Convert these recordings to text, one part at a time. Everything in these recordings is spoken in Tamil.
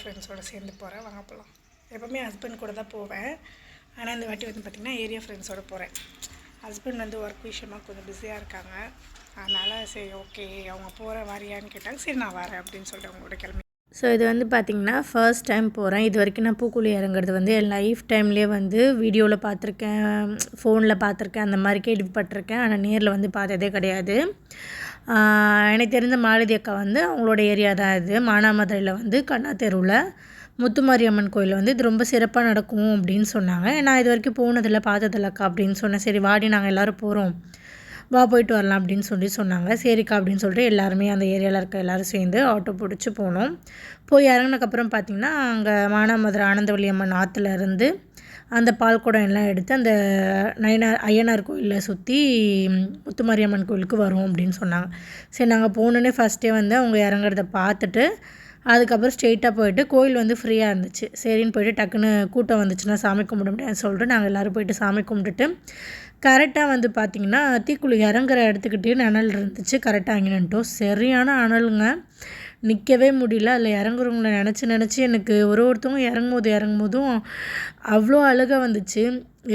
ஃப்ரெண்ட்ஸோடு சேர்ந்து போகிறேன். வாங்க போகலாம். எப்போவுமே ஹஸ்பண்ட் கூட தான் போவேன். ஆனால் இந்த வாட்டி வந்து பார்த்திங்கன்னா ஏரியா ஃப்ரெண்ட்ஸோடு போகிறேன். ஹஸ்பண்ட் வந்து ஒர்க் விஷயமாக கொஞ்சம் பிஸியாக இருக்காங்க. அதனால் சரி ஓகே அவங்க போகிற வாரியான்னு கேட்டாங்க. சரி நான் வரேன் அப்படின்னு சொல்லிட்டு அவங்களோட கிளம்பி. ஸோ இது வந்து பார்த்திங்கன்னா ஃபர்ஸ்ட் டைம் போகிறேன். இது வரைக்கும் நான் பூக்குழி இறங்குறது வந்து என் லைஃப் டைம்லேயே வந்து வீடியோவில் பார்த்துருக்கேன், ஃபோனில் பார்த்துருக்கேன், அந்த மாதிரி கேள்விப்பட்டிருக்கேன். ஆனால் நேரில் வந்து பார்த்ததே கிடையாது. எனக்கு தெரிஞ்ச மாலதி அக்கா வந்து அவங்களோட ஏரியா தான் இது. மானாமதுரையில் வந்து கண்ணா தெருவில் முத்துமாரியம்மன் கோயில் வந்து இது ரொம்ப சிறப்பாக நடக்கும் அப்படின்னு சொன்னாங்க. நான் இது வரைக்கும் போனதில்லை, பார்த்ததில்ல அக்கா அப்படின்னு சொன்னேன். சரி வாடி நாங்கள் எல்லோரும் போகிறோம், வா போயிட்டு வரலாம் அப்படின்னு சொன்னாங்க. சரிக்கா அப்படின்னு சொல்லிட்டு எல்லாருமே அந்த ஏரியாவில் இருக்க எல்லோரும் சேர்ந்து ஆட்டோ பிடிச்சி போனோம். போய் இறங்கினக்கப்புறம் பார்த்திங்கன்னா அங்கே மானாமதுரை ஆனந்தவள்ளி அம்மன் ஆற்றுல இருந்து அந்த பால்குடம் எல்லாம் எடுத்து அந்த ஐயனார் கோயிலில் சுற்றி முத்துமாரியம்மன் கோயிலுக்கு வரும் அப்படின்னு சொன்னாங்க. சரி நாங்கள் போனோன்னே ஃபஸ்ட்டே வந்து அவங்க இறங்குறத பார்த்துட்டு அதுக்கப்புறம் ஸ்ட்ரெயிட்டாக போயிட்டு கோயில் வந்து ஃப்ரீயாக இருந்துச்சு. சரின்னு போய்ட்டு டக்குன்னு கூட்டம் வந்துச்சுன்னா சாமி கும்பிட முடியாதுன்னு சொல்லிட்டு நாங்கள் எல்லோரும் போய்ட்டு சாமி கும்பிட்டுட்டு கரெக்டாக வந்து பார்த்திங்கன்னா தீக்குழி இறங்குற இடத்துக்கிட்டே அனல் இருந்துச்சு. கரெக்டாக அங்கே நின்ட்டோம். சரியான அனலுங்க, நிற்கவே முடியல. அதில் இறங்குறவங்கள நினச்சி எனக்கு ஒருத்தவங்க இறங்கும்போதும் அவ்வளோ அழுக வந்துச்சு.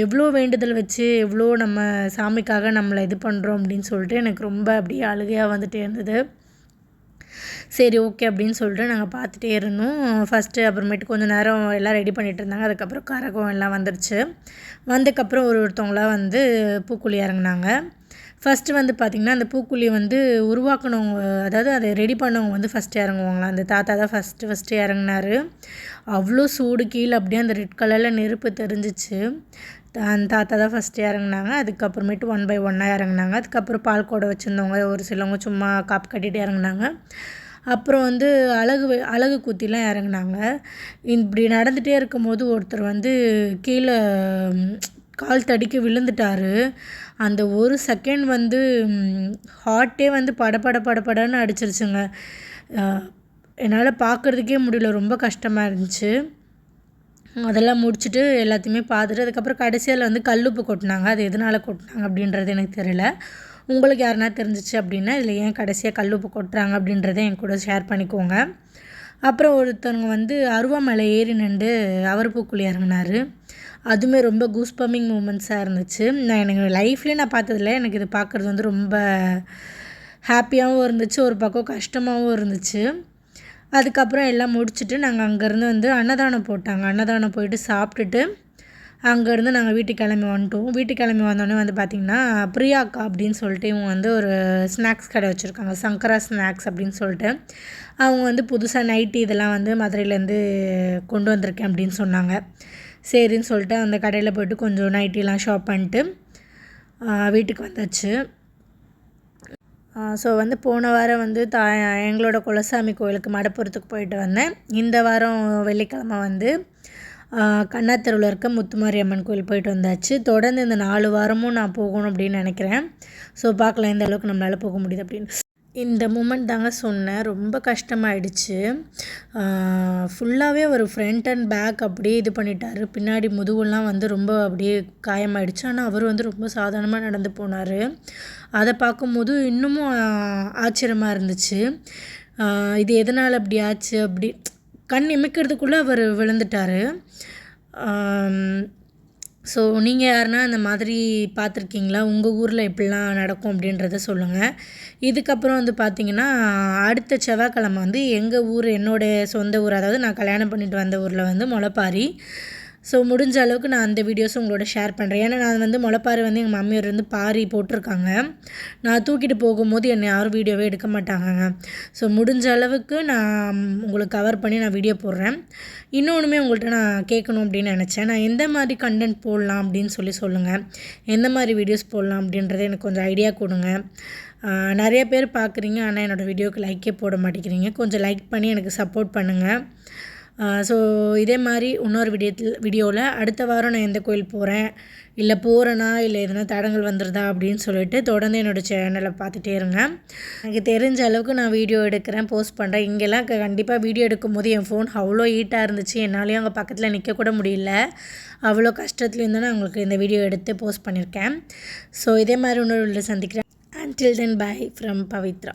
எவ்வளோ வேண்டுதல் வச்சு எவ்வளோ நம்ம சாமிக்காக நம்மளை இது பண்ணுறோம் அப்படின்னு சொல்லிட்டு எனக்கு ரொம்ப அப்படியே அழுகையாக வந்துகிட்டே இருந்தது. சரி ஓகே அப்படின்னு சொல்லிட்டு நாங்கள் பார்த்துட்டே இருந்தோம். ஃபஸ்ட்டு அப்புறமேட்டு கொஞ்சம் நேரம் எல்லாம் ரெடி பண்ணிகிட்டு இருந்தாங்க. அதுக்கப்புறம் கரகம் எல்லாம் வந்துருச்சு. வந்ததுக்கப்புறம் ஒருத்தவங்களாம் வந்து பூக்குழி இறங்குனாங்க. ஃபஸ்ட்டு வந்து பார்த்திங்கன்னா அந்த பூக்குழி வந்து உருவாக்கினவங்க, அதாவது அதை ரெடி பண்ணவங்க வந்து ஃபஸ்ட்டு இறங்குவாங்களாம். அந்த தாத்தா தான் ஃபஸ்ட்டு இறங்குனார். அவ்வளோ சூடு, கீழே அப்படியே அந்த ரெட் கலரில் நெருப்பு தெரிஞ்சிச்சு. அந்த தாத்தா தான் ஃபஸ்ட்டு இறங்குனாங்க. அதுக்கப்புறமேட்டு 1 by 1 இறங்குனாங்க. அதுக்கப்புறம் பால் கோடை வச்சுருந்தவங்க ஒரு சிலவங்க சும்மா காப்பு கட்டிகிட்டு இறங்குனாங்க. அப்புறம் வந்து அழகு குத்திலாம் இறங்குனாங்க. இப்படி நடந்துகிட்டே இருக்கும்போது ஒருத்தர் வந்து கீழே கால் தடிக்க விழுந்துட்டார். அந்த ஒரு செகண்ட் வந்து ஹார்ட்டே வந்து படன்னு அடிச்சிருச்சுங்க. என்னால் பார்க்குறதுக்கே முடியல, ரொம்ப கஷ்டமாக இருந்துச்சு. அதெல்லாம் முடிச்சுட்டு எல்லாத்தையுமே பார்த்துட்டு அதுக்கப்புறம் கடைசியில் வந்து கல்லுப்பு கொட்டினாங்க. அது எதனால் கொட்டினாங்க அப்படின்றது எனக்கு தெரியல. உங்களுக்கு யாருன்னா தெரிஞ்சிச்சு அப்படின்னா இதில் ஏன் கடைசியாக கல்லுப்பு கொட்டுறாங்க அப்படின்றத என் கூட ஷேர் பண்ணிக்கோங்க. அப்புறம் ஒருத்தவங்க வந்து அருவாமலை ஏறி நின்று அவர் பூக்குழி இறங்கினார். அதுவுமே ரொம்ப கூஸ்பமிங் மூமெண்ட்ஸாக இருந்துச்சு. எனக்கு லைஃப்லேயே நான் பார்த்ததில்ல. எனக்கு இது பார்க்குறது வந்து ரொம்ப ஹாப்பியாகவும் இருந்துச்சு, ஒரு பக்கம் கஷ்டமாகவும் இருந்துச்சு. அதுக்கப்புறம் எல்லாம் முடிச்சுட்டு நாங்கள் அங்கேருந்து வந்து அன்னதானம் போட்டாங்க. அன்னதானம் போயிட்டு சாப்பிட்டுட்டு அங்கேருந்து நாங்கள் வீட்டுக்கு கிளம்பி வந்துட்டோம். வீட்டுக்கு கிளம்பி வந்தோடனே வந்து பார்த்திங்கன்னா பிரியாக்கா அப்படின்னு சொல்லிட்டு இவங்க வந்து ஒரு ஸ்நாக்ஸ் கடை வச்சுருக்காங்க, சங்கரா ஸ்நாக்ஸ் அப்படின்னு சொல்லிட்டு. அவங்க வந்து புதுசாக நைட்டி இதெல்லாம் வந்து மதுரையிலேருந்து கொண்டு வந்திருக்கேன் அப்படின்னு சொன்னாங்க. சரின்னு சொல்லிட்டு அந்த கடையில் போய்ட்டு கொஞ்சம் நைட்டிலாம் ஷாப் பண்ணிட்டு வீட்டுக்கு வந்தாச்சு. ஸோ வந்து போன வாரம் வந்து எங்களோட குலசாமி கோயிலுக்கு மடப்புறத்துக்கு போயிட்டு வந்தேன். இந்த வாரம் வெள்ளிக்கிழமை வந்து கண்ணாத்தெருவில் இருக்க முத்துமாரியம்மன் கோயில் போயிட்டு வந்தாச்சு. தொடர்ந்து இந்த 4 வாரமும் நான் போகணும் அப்படின்னு நினைக்கிறேன். ஸோ பார்க்கலாம் எந்த அளவுக்கு நம்மளால் போக முடியுது அப்படின்னு. இந்த மூமெண்ட் தாங்க சொன்னேன், ரொம்ப கஷ்டமாயிடுச்சு. ஃபுல்லாகவே ஒரு ஃப்ரண்ட் அண்ட் பேக் அப்படியே இது பண்ணிட்டார். பின்னாடி முதுகுலாம் வந்து ரொம்ப அப்படியே காயமாயிடுச்சு. ஆனால் அவர் வந்து ரொம்ப சாதாரணமாக நடந்து போனார். அதை பார்க்கும்போது இன்னமும் ஆச்சரியமாக இருந்துச்சு. இது எதனால் அப்படி ஆச்சு, அப்படி கண் இமைக்கிறதுக்குள்ளே அவர் விழுந்துட்டார். ஸோ நீங்கள் யாருன்னா அந்த மாதிரி பார்த்துருக்கீங்களா? உங்கள் ஊரில் எப்படிலாம் நடக்கும் அப்படின்றத சொல்லுங்கள். இதுக்கப்புறம் வந்து பார்த்திங்கன்னா அடுத்த செவ்வாய்க்கிழமை வந்து எங்கள் ஊர், என்னோடய சொந்த ஊர், அதாவது நான் கல்யாணம் பண்ணிட்டு வந்த ஊரில் வந்து முளைப்பாரி. ஸோ முடிஞ்ச அளவுக்கு நான் அந்த வீடியோஸும் உங்களோட ஷேர் பண்ணுறேன். ஏன்னா நான் வந்து முளைப்பாரி வந்து எங்கள் மம்மியார் வந்து பாரி போட்டிருக்காங்க. நான் தூக்கிட்டு போகும்போது என்னை யாரும் வீடியோவே எடுக்க மாட்டாங்கங்க. ஸோ முடிஞ்ச அளவுக்கு நான் உங்களுக்கு கவர் பண்ணி நான் வீடியோ போடுறேன். இன்னொன்றுமே உங்கள்கிட்ட நான் கேட்கணும் அப்படின்னு நினச்சேன். நான் எந்த மாதிரி கண்டென்ட் போடலாம் அப்படின்னு சொல்லுங்கள். எந்த மாதிரி வீடியோஸ் போடலாம் அப்படின்றத எனக்கு கொஞ்சம் ஐடியா கொடுங்க. நிறைய பேர் பார்க்குறீங்க, ஆனால் என்னோடய வீடியோவுக்கு லைக்கே போட மாட்டேங்கிறீங்க. கொஞ்சம் லைக் பண்ணி எனக்கு சப்போர்ட் பண்ணுங்கள். ஸோ இதே மாதிரி இன்னொரு வீடியோவில் அடுத்த வாரம் நான் எந்த கோயில் போகிறேன், இல்லை போகிறேன்னா இல்லை எதனா தடங்கள் வந்துடுதா அப்படின்னு சொல்லிட்டு தொடர்ந்து என்னோடய சேனலை பார்த்துட்டே இருங்க. எனக்கு தெரிஞ்ச அளவுக்கு நான் வீடியோ எடுக்கிறேன், போஸ்ட் பண்ணுறேன். இங்கெல்லாம் கண்டிப்பாக வீடியோ எடுக்கும்போது என் ஃபோன் அவ்வளோ ஹீட்டாக இருந்துச்சு. என்னாலேயும் அங்கே பக்கத்தில் நிற்கக்கூட முடியல. அவ்வளோ கஷ்டத்துலேருந்து நான் உங்களுக்கு இந்த வீடியோ எடுத்து போஸ்ட் பண்ணியிருக்கேன். ஸோ இதே மாதிரி இன்னொரு வீடியோவில் சந்திக்கிறேன். Until then, bye from Pavitra.